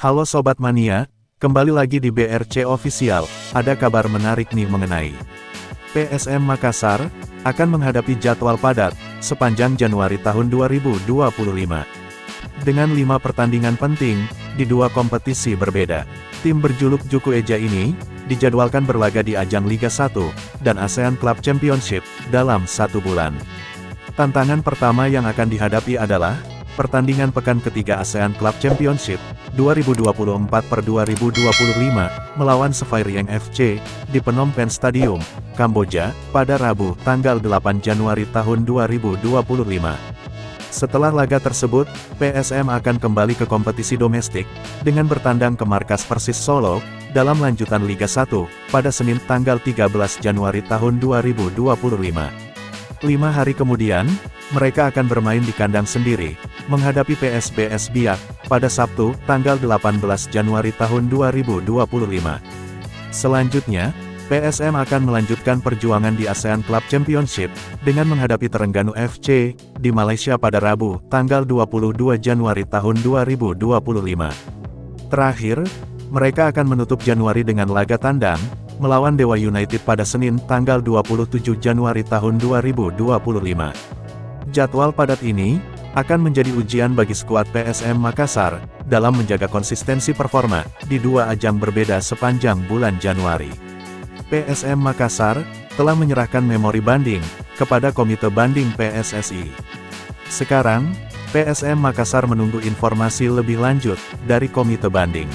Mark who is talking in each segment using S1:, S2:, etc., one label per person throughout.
S1: Halo Sobat Mania, kembali lagi di BRC Official. Ada kabar menarik nih mengenai PSM Makassar akan menghadapi jadwal padat sepanjang Januari tahun 2025. Dengan 5 pertandingan penting di 2 kompetisi berbeda. Tim berjuluk Juku Eja ini dijadwalkan berlaga di ajang Liga 1 dan ASEAN Club Championship dalam 1 bulan. Tantangan pertama yang akan dihadapi adalah pertandingan pekan ketiga ASEAN Club Championship 2024/2025 melawan Sefirieng FC di Phnom Penh Stadium, Kamboja, pada Rabu, tanggal 8 Januari tahun 2025. Setelah laga tersebut, PSM akan kembali ke kompetisi domestik dengan bertandang ke markas Persis Solo dalam lanjutan Liga 1 pada Senin tanggal 13 Januari tahun 2025. 5 hari kemudian, mereka akan bermain di kandang sendiri, menghadapi PSBS Biak, pada Sabtu, tanggal 18 Januari tahun 2025. Selanjutnya, PSM akan melanjutkan perjuangan di ASEAN Club Championship, dengan menghadapi Terengganu FC, di Malaysia pada Rabu, tanggal 22 Januari tahun 2025. Terakhir, mereka akan menutup Januari dengan laga tandang, melawan Dewa United pada Senin tanggal 27 Januari tahun 2025. Jadwal padat ini akan menjadi ujian bagi skuad PSM Makassar dalam menjaga konsistensi performa di 2 ajang berbeda sepanjang bulan Januari. PSM Makassar telah menyerahkan memori banding kepada Komite Banding PSSI. Sekarang, PSM Makassar menunggu informasi lebih lanjut dari Komite Banding.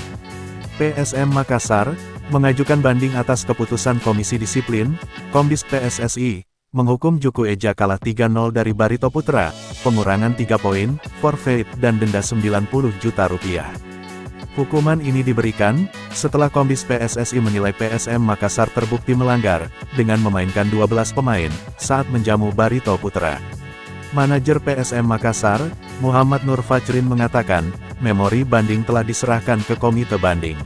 S1: PSM Makassar mengajukan banding atas keputusan Komisi Disiplin, Komdis PSSI, menghukum Juku Eja kalah 3-0 dari Barito Putra, pengurangan 3 poin, forfeit dan denda Rp90 juta. Hukuman ini diberikan setelah Komdis PSSI menilai PSM Makassar terbukti melanggar dengan memainkan 12 pemain saat menjamu Barito Putra. Manajer PSM Makassar, Muhammad Nur Fajrin mengatakan, memori banding telah diserahkan ke Komite Banding.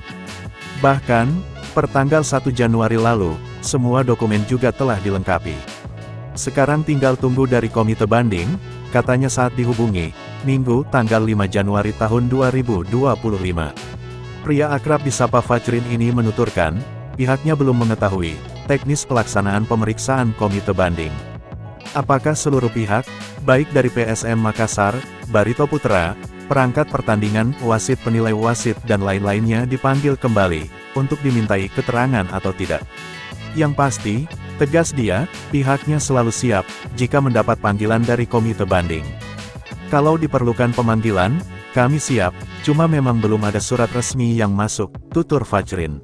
S1: Bahkan, pertanggal 1 Januari lalu, semua dokumen juga telah dilengkapi. Sekarang tinggal tunggu dari Komite Banding, katanya saat dihubungi, Minggu tanggal 5 Januari tahun 2025. Pria akrab disapa Fajrin ini menuturkan, pihaknya belum mengetahui teknis pelaksanaan pemeriksaan Komite Banding. Apakah seluruh pihak, baik dari PSM Makassar, Barito Putra, perangkat pertandingan, wasit penilai wasit dan lain-lainnya dipanggil kembali, untuk dimintai keterangan atau tidak? Yang pasti, tegas dia, pihaknya selalu siap, jika mendapat panggilan dari Komite Banding. Kalau diperlukan pemanggilan, kami siap, cuma memang belum ada surat resmi yang masuk, tutur Fajrin.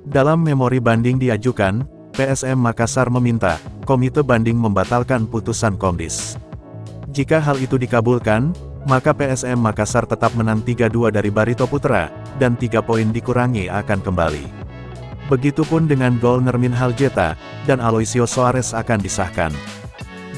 S1: Dalam memori banding diajukan, PSM Makassar meminta Komite Banding membatalkan putusan Komdis. Jika hal itu dikabulkan, maka PSM Makassar tetap menang 3-2 dari Barito Putra, dan 3 poin dikurangi akan kembali. Begitupun dengan gol Nermin Haljeta, dan Aloisio Soares akan disahkan.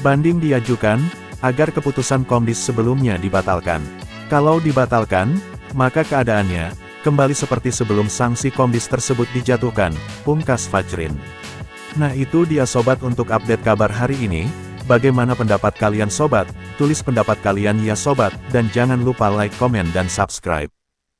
S1: Banding diajukan, agar keputusan Komdis sebelumnya dibatalkan. Kalau dibatalkan, maka keadaannya kembali seperti sebelum sanksi Komdis tersebut dijatuhkan, pungkas Fajrin. Nah itu dia sobat untuk update kabar hari ini. Bagaimana pendapat kalian sobat? Tulis pendapat kalian ya sobat, dan jangan lupa like, komen dan subscribe.